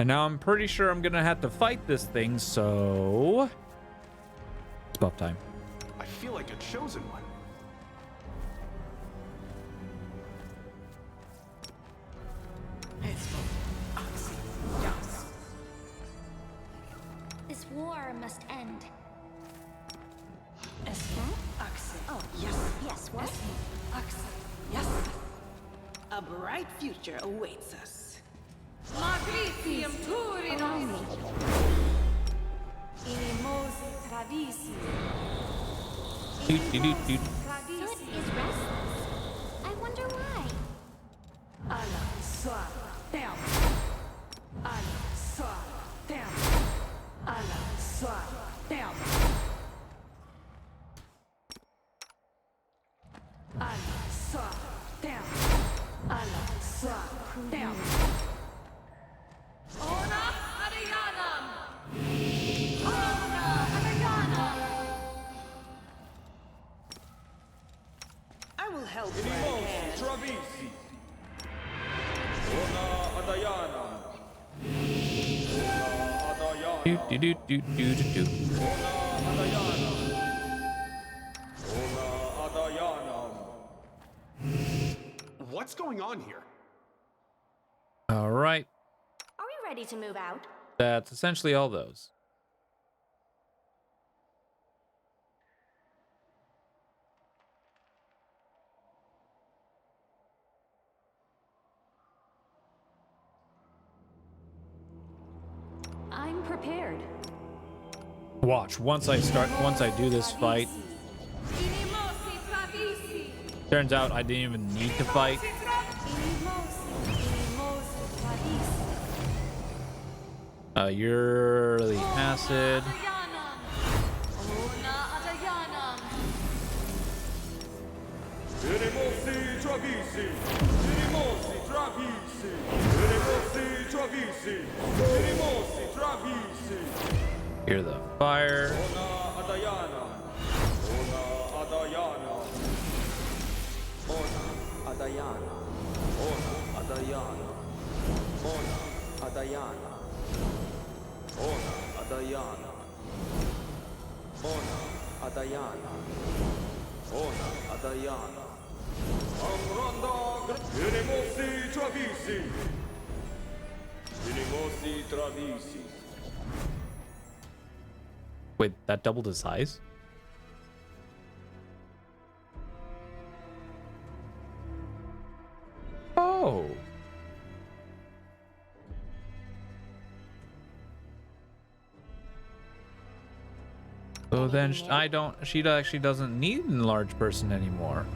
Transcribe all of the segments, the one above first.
And now I'm pretty sure I'm gonna have to fight this thing, so it's buff time. I feel like a chosen one. This war must end. Oh, yes, what? Yes. A bright future awaits us. Magritium turinos. Inimosi travisi. Doot, doot, doot, doot. So it is restless. I wonder why. Ala swa tem. Ala swa tem. Ala swa tem. Ala swa tem. Ala swa tem. Ona Arianam. Ona Arianam. I will help where I can. Travisi. Ona Adayana. Doot, doot, doot, doot, doot, doot, doot. What's going on here? All right, Are we ready to move out? that's essentially all those. I'm prepared. Watch, once I do this fight, Inimosi travisi. turns out I didn't even need to fight. You're the acid. Inimosi Travisi. Inimosi Travisi. Inimosi Travisi. Inimosi Travisi. You're the fire. Ona Adayana. Ona Adayana. Ona Adayana. Ona Adayana. Ona Adayana. Ona Adayana. Ona Adayana. Ona Adayana. Amranda Inimosi Travisi. Inimosi Travisi. Wait, that doubled his size? Oh. So then she actually doesn't need an enlarged person anymore.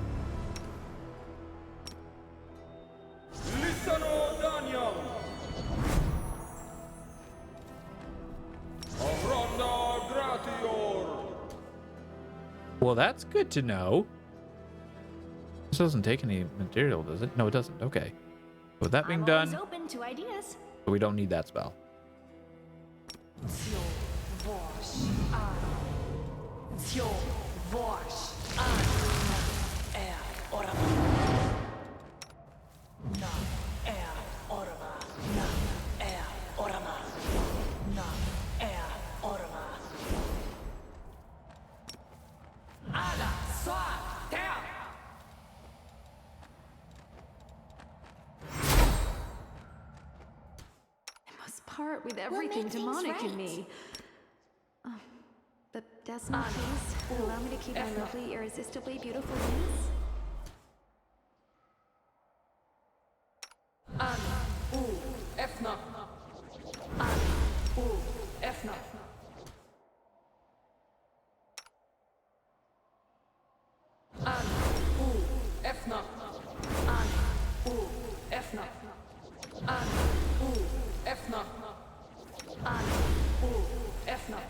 Lissano Daniel. Amranda Gratior. Well, that's good to know. This doesn't take any material, does it? No, it doesn't. Okay. With that being I'm done, always open to ideas. we don't need that spell. Part with everything make things demonic in right? me. The Desmond, please allow me to keep my lovely, irresistibly beautiful wings. Efna. Efna. Efna. Efna. Efna. Efna.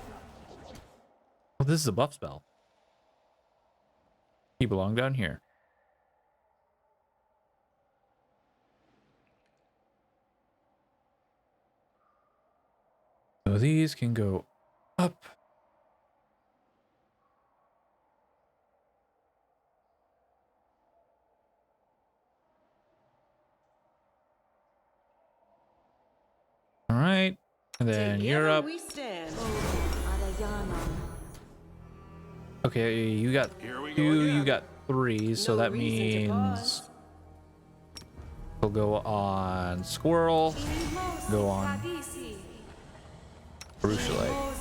Oh, this is a buff spell. You belong down here. So these can go up. All right. And then you're up. We stand. Okay, you got Here we go 2, you again. got 3, so No that reason to means pause. we'll go on Squirrel, go on Bruchele.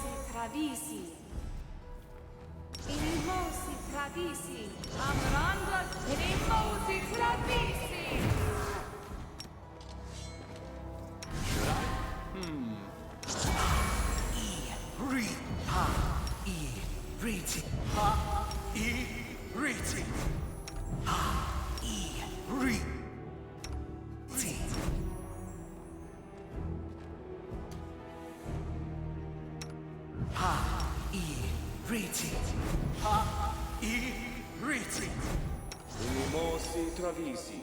Unimosi travisi.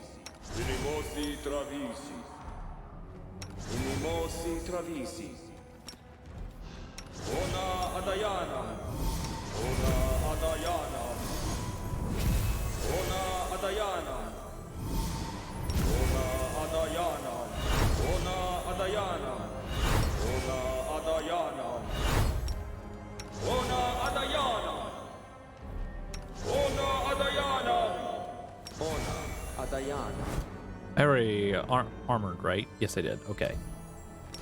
Unimosi travisi. Unimosi travisi. Ona adayana. Ona adayana. Ona adayana. Ona adayana. Ona adayana. Ona adayana. Ona adayana. Ona adayana. Ona adayana. I already armored, right? Yes, I did. Okay.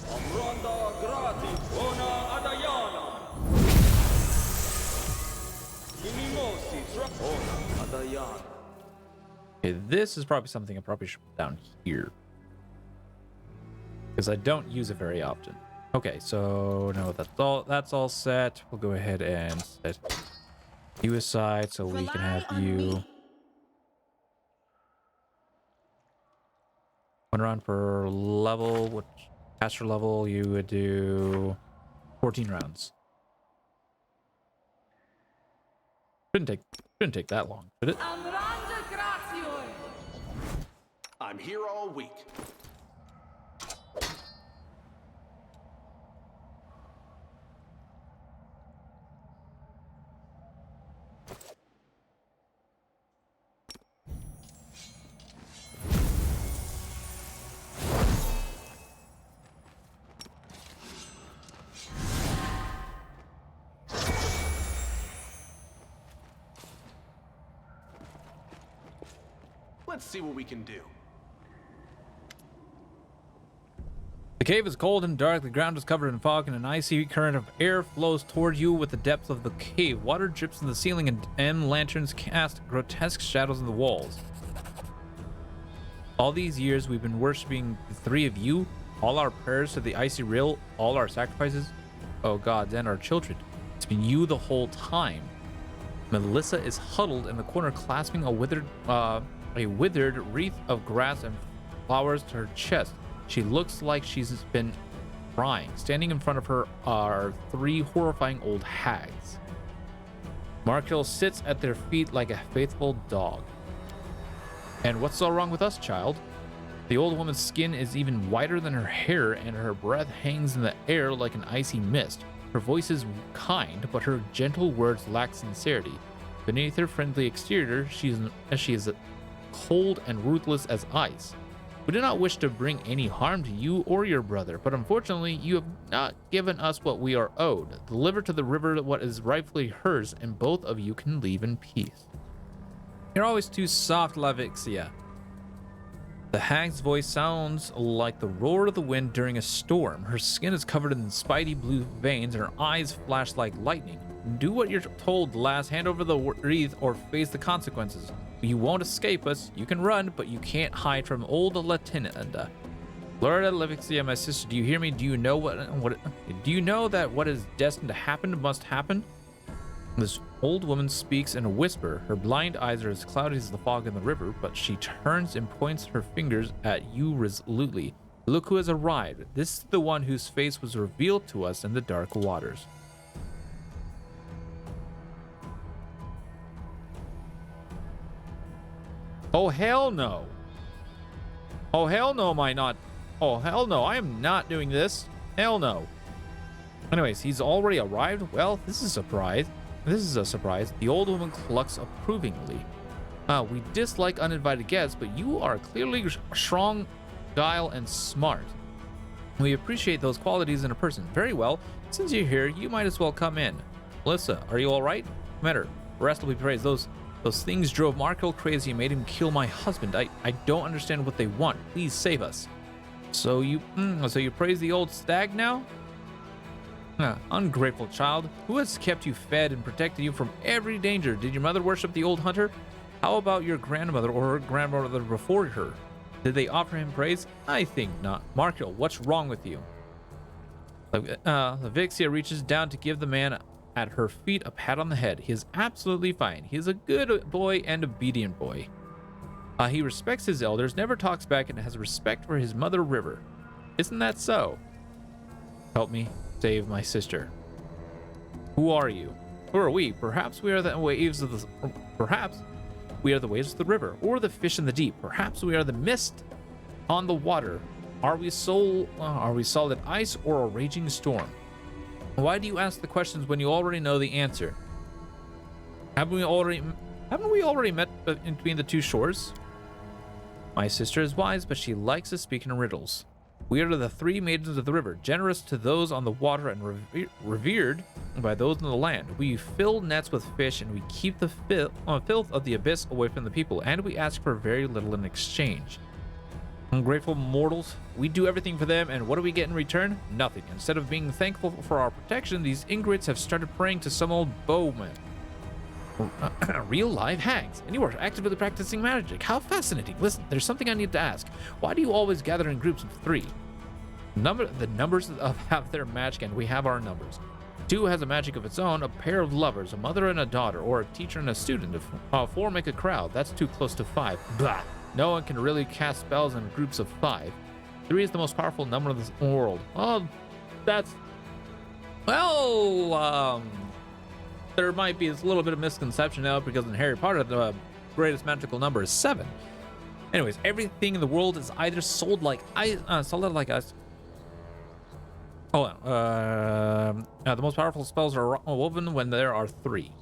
Amranda grati. Ona adayana. Unimosi Ona adayana. Okay, this is probably something I probably should put down here, because I don't use it very often. Okay, so now that's all set. We'll go ahead and set you aside so we can have you one round per level. Which caster level you would do 14 rounds. Shouldn't take that long, should it? I'm here all week. Let's see what we can do. The cave is cold and dark. The ground is covered in fog, and an icy current of air flows toward you with the depth of the cave. Water drips in the ceiling, and M lanterns cast grotesque shadows on the walls. All these years, we've been worshiping the three of you. All our prayers to the icy rill, all our sacrifices. Oh gods, and our children. It's been you the whole time. Melissa is huddled in the corner, clasping a withered wreath of grass and flowers to her chest. She looks like she's been crying. Standing in front of her are 3 horrifying old hags. Markel sits at their feet like a faithful dog. And what's so wrong with us, child? The old woman's skin is even whiter than her hair, and her breath hangs in the air like an icy mist. Her voice is kind, but her gentle words lack sincerity. Beneath her friendly exterior, she is cold and ruthless as ice. We do not wish to bring any harm to you or your brother, but unfortunately, you have not given us what we are owed. Deliver to the river what is rightfully hers, and both of you can leave in peace. You're always too soft, Lavixia. The hag's voice sounds like the roar of the wind during a storm. Her skin is covered in spidey blue veins, and her eyes flash like lightning. Do what you're told, lass. Hand over the wreath or face the consequences. You won't escape us. You can run, but you can't hide from old Latinanda. Lorda Levixia, my sister, do you hear me? Do you know do you know that what is destined to happen must happen? This old woman speaks in a whisper. Her blind eyes are as cloudy as the fog in the river, but she turns and points her fingers at you resolutely. Look who has arrived. This is the one whose face was revealed to us in the dark waters. Oh, hell no. Oh, hell no, am I not? Oh, hell no, I am not doing this. Hell no. Anyways, he's already arrived? Well, this is a surprise. This is a surprise. The old woman clucks approvingly. We dislike uninvited guests, but you are clearly strong, guile, and smart. We appreciate those qualities in a person. Very well. Since you're here, you might as well come in. Melissa, are you all right? Matter. Rest will be praised. Those things drove Markel crazy and made him kill my husband. I don't understand what they want. Please save us. So you praise the old stag now? Ungrateful child. Who has kept you fed and protected you from every danger? Did your mother worship the old hunter? How about your grandmother or her grandmother before her? Did they offer him praise? I think not. Markel, what's wrong with you? Vixia reaches down to give the man at her feet a pat on the head. He is absolutely fine. He is a good boy and obedient boy. He respects his elders, never talks back, and has respect for his mother River. Isn't that so? Help me save my sister. Who are you? Who are we? Perhaps we are the waves of the river, or the fish in the deep. Perhaps we are the mist on the water. Are we solid ice or a raging storm? Why do you ask the questions when you already know the answer? Haven't we already met in between the two shores? My sister is wise, but she likes to speak in riddles. We are the three maidens of the river, generous to those on the water and revered by those on the land. We fill nets with fish, and we keep the filth of the abyss away from the people, and we ask for very little in exchange. Ungrateful mortals, we do everything for them, and what do we get in return? Nothing. Instead of being thankful for our protection, these ingrates have started praying to some old bowman. Real live hags, and you are actively practicing magic. How fascinating. Listen, there's something I need to ask. Why do you always gather in groups of 3? The numbers have their magic, and we have our numbers. 2 has a magic of its own, a pair of lovers, a mother and a daughter, or a teacher and a student. If 4 make a crowd, that's too close to 5. Blah. No one can really cast spells in groups of 5. 3 is the most powerful number in this world. There might be a little bit of misconception now, because in Harry Potter, the greatest magical number is 7. Anyways, everything in the world is either solid like ice. The most powerful spells are woven when there are 3.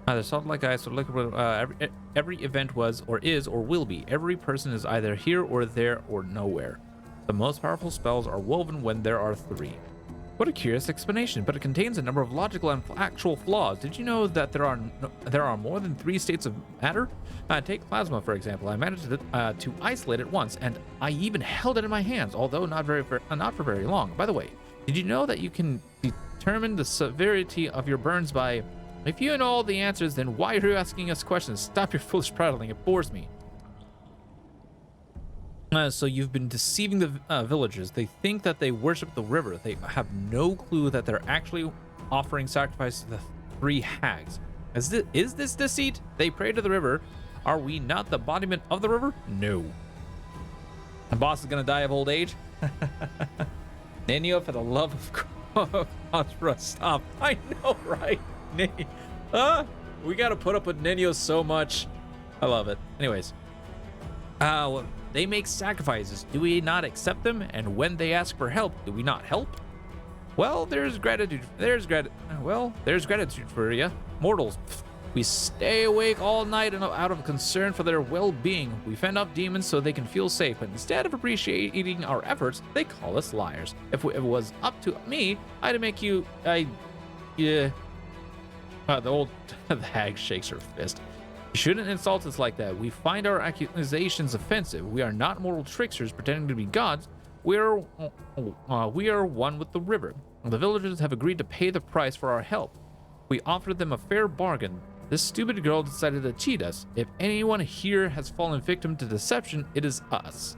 Either solid like ice or liquid. Every event was or is or will be. Every person is either here or there or nowhere. The most powerful spells are woven when there are 3. What a curious explanation, but it contains a number of logical and actual flaws. Did you know that there are more than 3 states of matter? Take plasma, for example. I managed to isolate it once, and I even held it in my hands, although not for very long. By the way, did you know that you can determine the severity of your burns by... If you know all the answers, then why are you asking us questions? Stop your foolish prattling. It bores me. So you've been deceiving the villagers. They think that they worship the river. They have no clue that they're actually offering sacrifice to the 3 hags. Is this deceit? They pray to the river. Are we not the embodiment of the river? No. The boss is gonna die of old age. Nenio, for the love of God, stop. I know, right? We gotta put up with Nenio so much. I love it. Anyways. They make sacrifices. Do we not accept them? And when they ask for help, do we not help? Well, there's gratitude. There's gratitude for you. Mortals, we stay awake all night and out of concern for their well-being. We fend off demons so they can feel safe, but instead of appreciating our efforts, they call us liars. If it was up to me, I'd make you... the hag shakes her fist. You shouldn't insult us like that. We find our accusations offensive. We are not mortal tricksters pretending to be gods. We are one with the river. The villagers have agreed to pay the price for our help. We offered them a fair bargain. This stupid girl decided to cheat us. If anyone here has fallen victim to deception, it is us.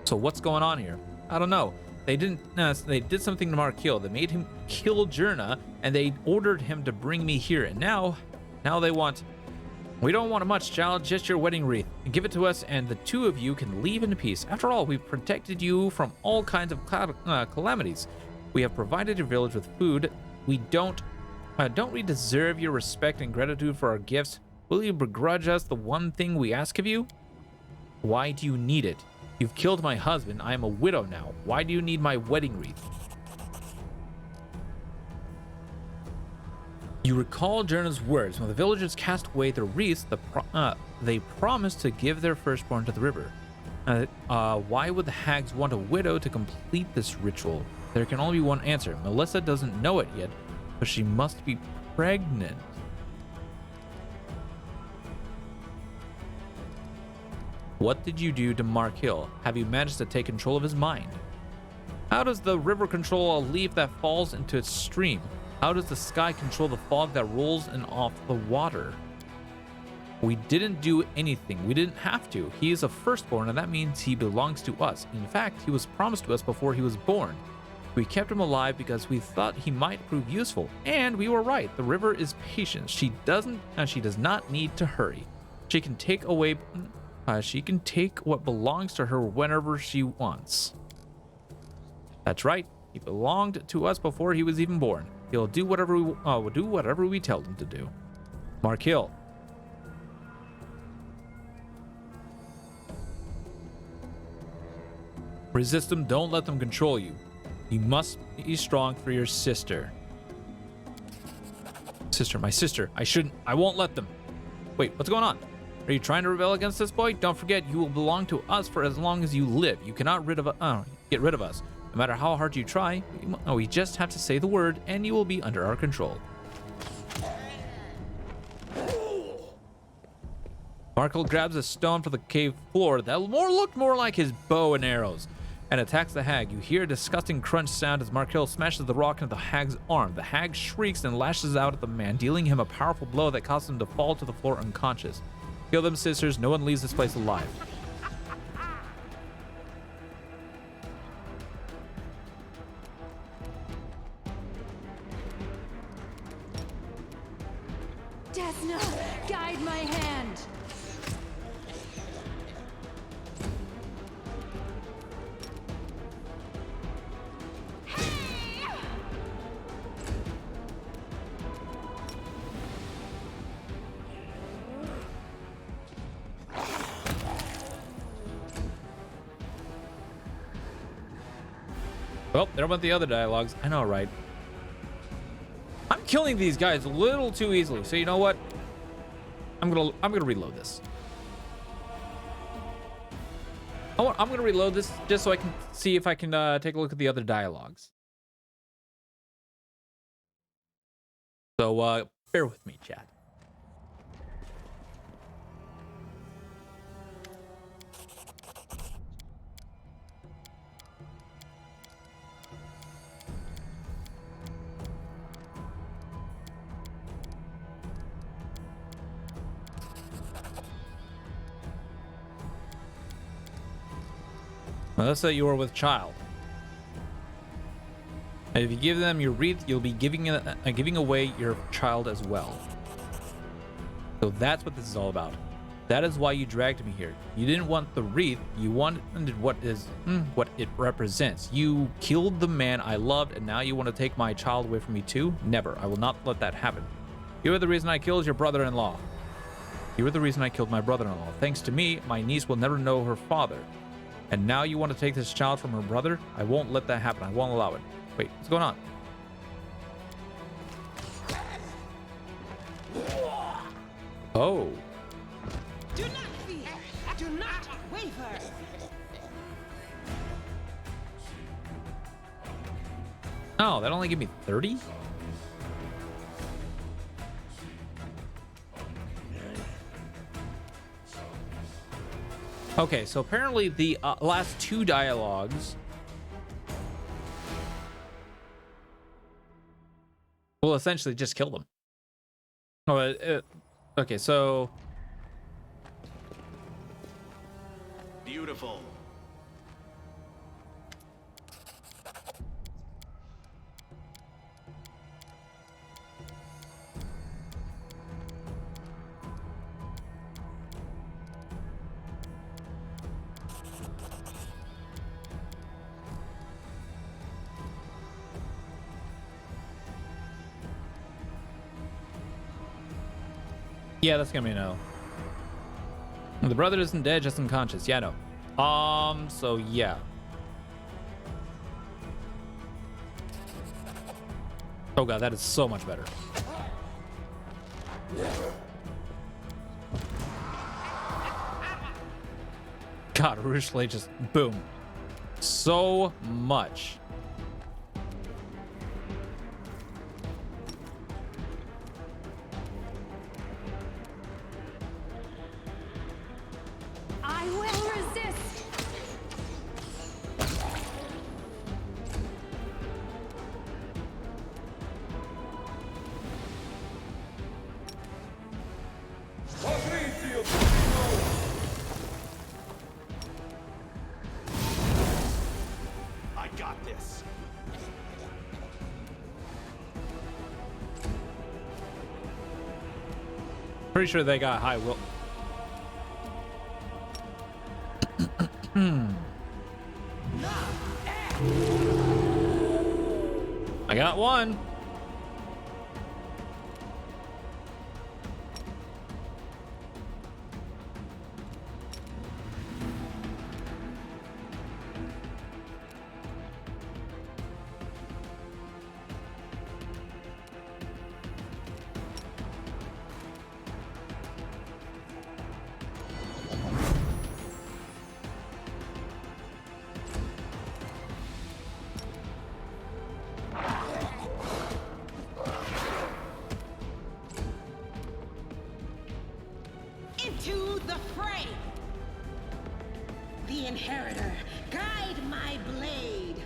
So what's going on here? I don't know. They did something to Markiel. They made him kill Jurna, and they ordered him to bring me here. And now they want... We don't want much, child, just your wedding wreath. Give it to us, and the 2 of you can leave in peace. After all, we've protected you from all kinds of calamities. We have provided your village with food. We don't we deserve your respect and gratitude for our gifts? Will you begrudge us the one thing we ask of you? Why do you need it? You've killed my husband. I am a widow now. Why do you need my wedding wreath? You recall Jonah's words. When the villagers cast away their wreaths, they promised to give their firstborn to the river. Why would the hags want a widow to complete this ritual? There can only be one answer. Melissa doesn't know it yet, but she must be pregnant. What did you do to Mark Hill? Have you managed to take control of his mind? How does the river control a leaf that falls into its stream? How does the sky control the fog that rolls in off the water? We didn't do anything. We didn't have to. He is a firstborn, and that means he belongs to us. In fact, he was promised to us before he was born. We kept him alive because we thought he might prove useful. And we were right. The river is patient. She does not need to hurry. She can take what belongs to her whenever she wants. That's right. He belonged to us before he was even born. He'll do whatever we tell him to do. Mark Hill. Resist them. Don't let them control you. You must be strong for your sister. My sister. I won't let them. Wait, what's going on? Are you trying to rebel against this boy? Don't forget, you will belong to us for as long as you live. You cannot get rid of us. No matter how hard you try, we just have to say the word and you will be under our control. Markel grabs a stone from the cave floor that looked more like his bow and arrows and attacks the hag. You hear a disgusting crunch sound as Markel smashes the rock into the hag's arm. The hag shrieks and lashes out at the man, dealing him a powerful blow that causes him to fall to the floor unconscious. Kill them, sisters. No one leaves this place alive. Desna, guide my hand. Well, there went the other dialogues. I know, right? I'm killing these guys a little too easily. So you know what? I'm gonna reload this. I'm gonna reload this just so I can see if I can take a look at the other dialogues. So bear with me, chat. Melissa, you are with child. And if you give them your wreath, you'll be giving away your child as well. So that's what this is all about. That is why you dragged me here. You didn't want the wreath. You wanted what it represents. You killed the man I loved, and now you want to take my child away from me too? Never. I will not let that happen. You are the reason I killed your brother-in-law. You are the reason I killed my brother-in-law. Thanks to me, my niece will never know her father. And now you want to take this child from her brother? I won't let that happen. I won't allow it. Wait, what's going on? Oh. Do not fear. Do not waver. Oh, that only gave me 30? Okay, so apparently the last two dialogues will essentially just kill them. Oh, okay, so Beautiful. yeah, that's gonna be a no. The brother isn't dead, just unconscious. Yeah, no. So yeah. Oh god, that is so much better. God, Rougelet just boom. So much. I will resist. Patrizio! I got this. Pretty sure they got high will. I got one. Into the fray! The Inheritor, guide my blade!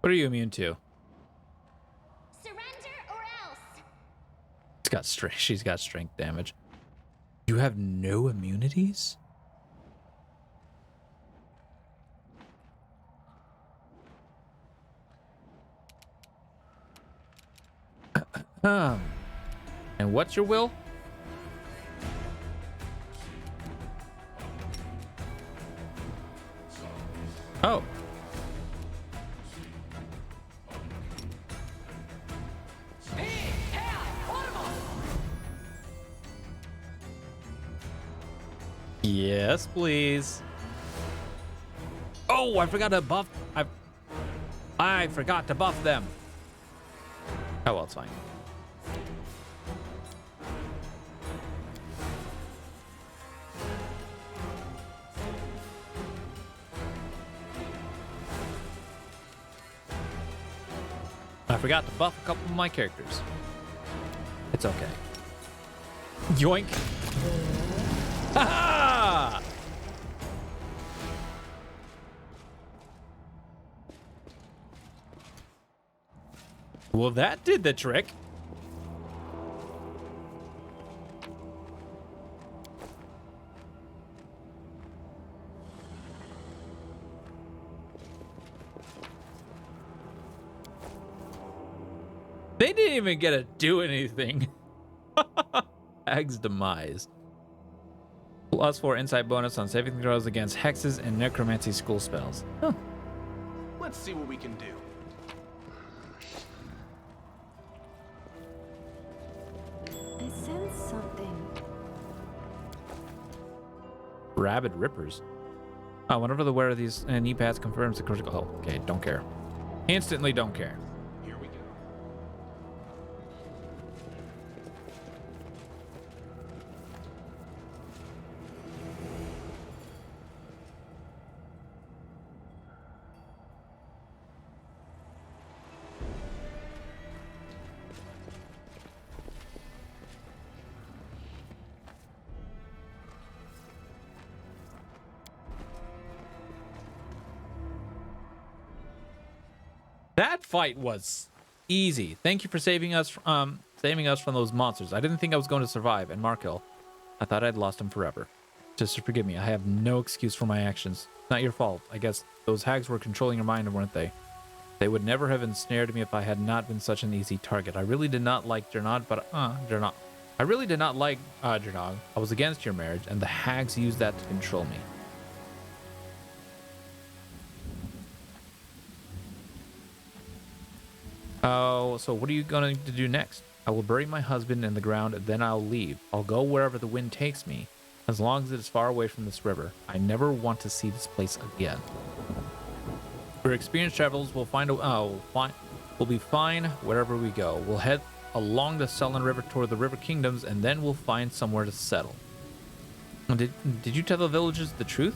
What are you immune to? Surrender or else. It's got strength. She's got strength damage. You have no immunities? And what's your will? Oh. Yes, please. Oh, I forgot to buff. I forgot to buff them. Oh, well, it's fine. I forgot to buff a couple of my characters. It's okay. Yoink. Ha ha! Well, that did the trick. They didn't even get to do anything. Hag's demise. +4 insight bonus on saving throws against hexes and necromancy school spells. Huh. Let's see what we can do. I sense something. Rabid rippers. Oh, whenever the wearer of these knee pads confirms the critical. Oh, okay, don't care. Instantly don't care. Here we go. That fight was easy. Thank you for saving us from those monsters. I didn't think I was going to survive. And Markel, I thought I'd lost him forever. Just forgive me. I have no excuse for my actions. It's not your fault. I guess those hags were controlling your mind, weren't they? They would never have ensnared me if I had not been such an easy target. I really did not like Jernod, but Jernod. I really did not like Jernod. I was against your marriage, and the hags used that to control me. Oh, so what are you going to do next? I will bury my husband in the ground, and then I'll leave. I'll go wherever the wind takes me, as long as it is far away from this river. I never want to see this place again. For experienced travelers, we'll be fine wherever we go. We'll head along the Sullen River toward the River Kingdoms, and then we'll find somewhere to settle. Did you tell the villagers the truth?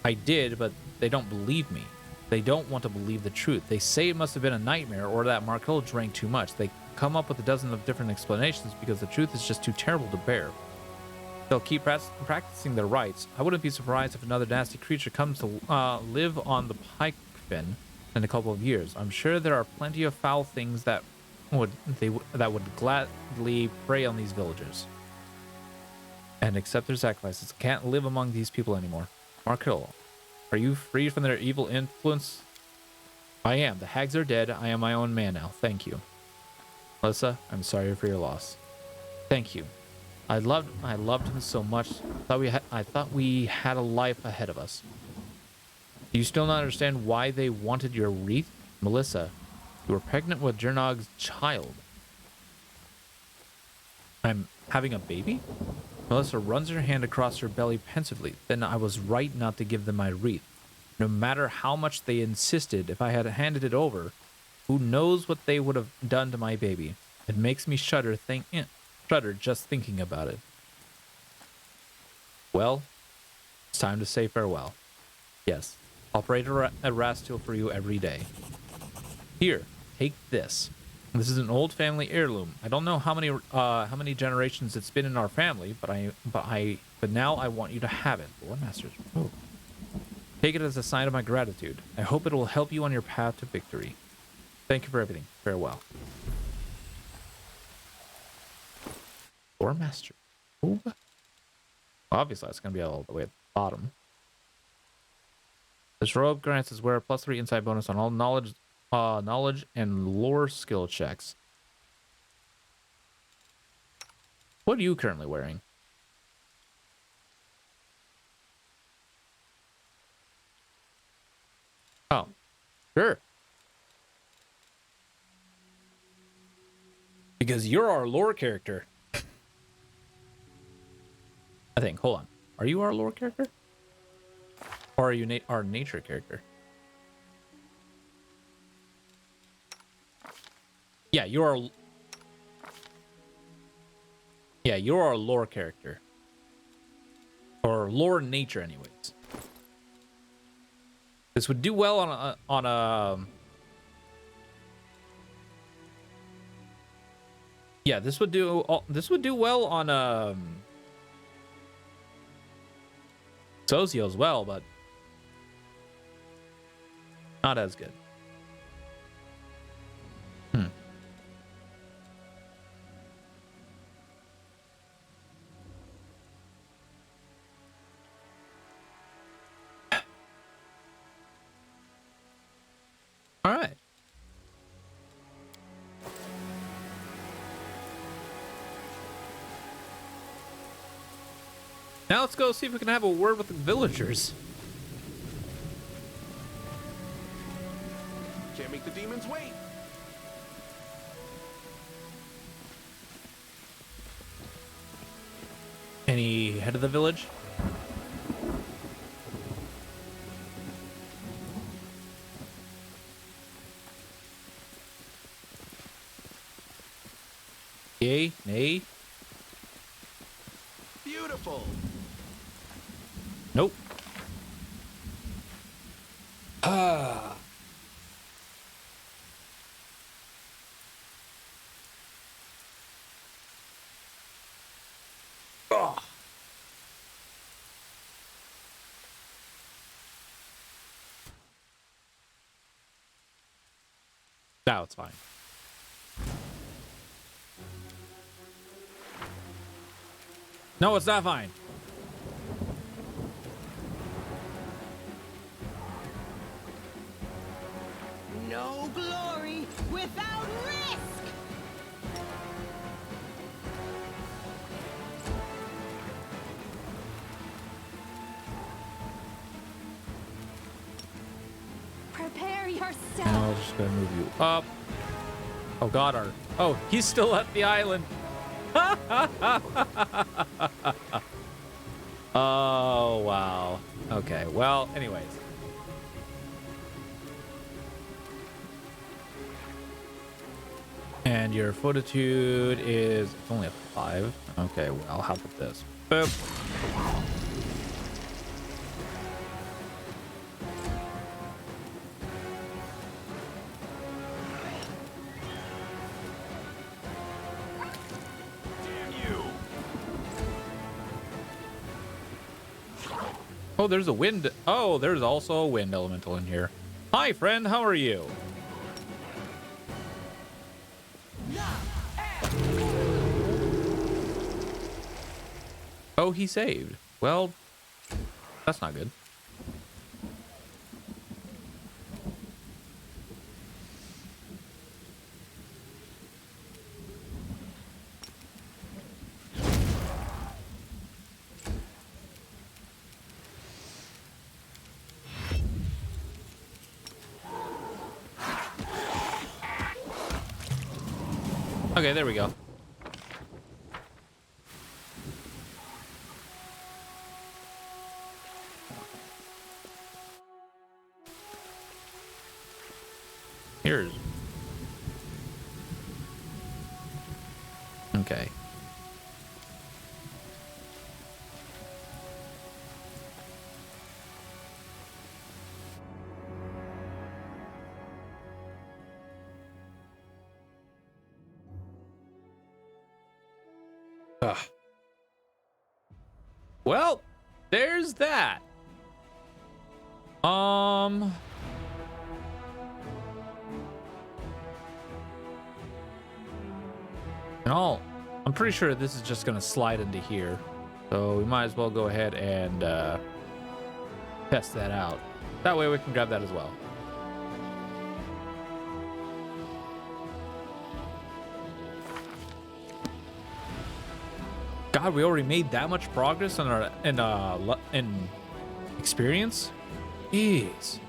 I did, but they don't believe me. They don't want to believe the truth. They say it must have been a nightmare or that Markel drank too much. They come up with a dozen of different explanations because the truth is just too terrible to bear. They'll keep practicing their rites. I wouldn't be surprised if another nasty creature comes to live on the pike fin in a couple of years. I'm sure there are plenty of foul things that would gladly prey on these villagers and accept their sacrifices. I can't live among these people anymore. Markel, are you free from their evil influence? I am. The hags are dead. I am my own man now. Thank you. Melissa, I'm sorry for your loss. Thank you. I loved him so much. I thought we had a life ahead of us. Do you still not understand why they wanted your wreath? Melissa, you were pregnant with Jernog's child. I'm having a baby? Melissa runs her hand across her belly pensively. Then I was right not to give them my wreath. No matter how much they insisted, if I had handed it over, who knows what they would have done to my baby. It makes me shudder just thinking about it. Well, it's time to say farewell. Yes, I'll pray to Rastil for you every day. Here, take this. This is an old family heirloom. I don't know how many generations it's been in our family, but now I want you to have it. Lord Masters. Oh. Take it as a sign of my gratitude. I hope it will help you on your path to victory. Thank you for everything. Farewell. Lord Master. Oh. Obviously, that's going to be all the way at the bottom. This robe grants his wearer +3 insight bonus on all knowledge and lore skill checks. What are you currently wearing? Oh, sure. Because you're our lore character. I think. Hold on. Are you our lore character? Or are you our nature character? Yeah, you're our lore character. Or lore nature, anyways. This would do well on a yeah, this would do well on Socio as well, but not as good. All right. Now let's go see if we can have a word with the villagers. Can't make the demons wait. Any head of the village? Yay, nay. Beautiful. Nope. Now it's fine. No, it's not fine. No glory without risk! Prepare yourself. And I'll just go move you up. Oh God, he's still at the island. Oh wow. Okay. Well, anyways. And your fortitude is only a 5. Okay, well, I'll help with this. Boop. Oh, there's a wind. Oh, there's also a wind elemental in here. Hi, friend. How are you? Oh, he saved. Well, that's not good. Okay, there we go. Here's. Okay. Ugh. Well, there's that. And I'm pretty sure this is just gonna slide into here. So we might as well go ahead and test that out. That way we can grab that as well. God, we already made that much progress in experience. Jeez.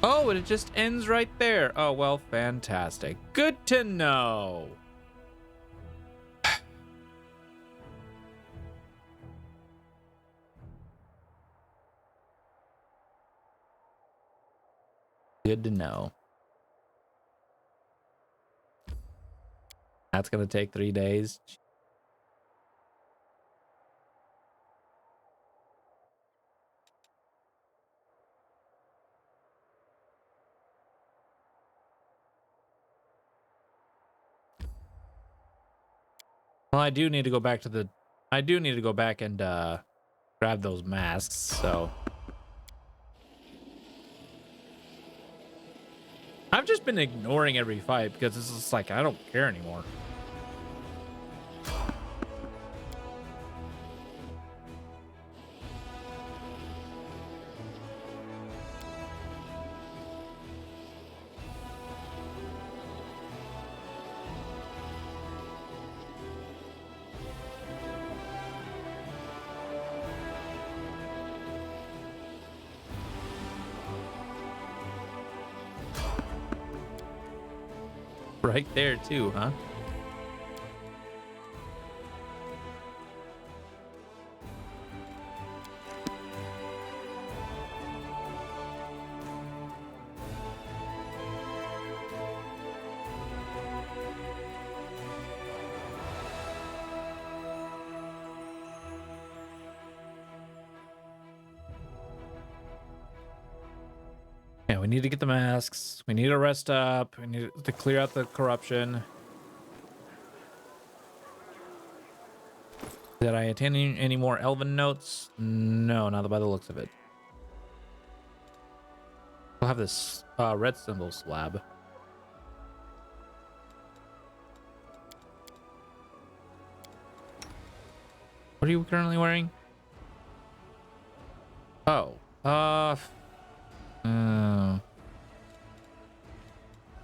Oh, and it just ends right there. Oh, well, fantastic. Good to know. Good to know. That's going to take 3 days. Well, I do need to go back and grab those masks, so I've just been ignoring every fight because it's just like I don't care anymore. Right there too, huh? Yeah, we need to get the masks. We need to rest up. We need to clear out the corruption. Did I attain any more elven notes? No, not by the looks of it. We'll have this red symbol slab. What are you currently wearing? Oh,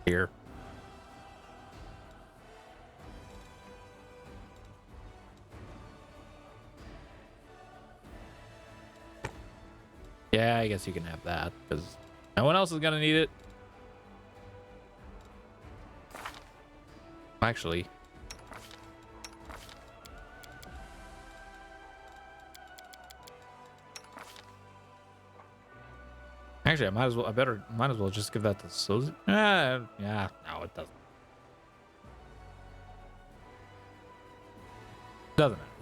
here. Yeah, I guess you can have that because no one else is gonna need it. Actually, I might as well. Might as well just give that to Suzy. Yeah, no, it doesn't. Doesn't matter.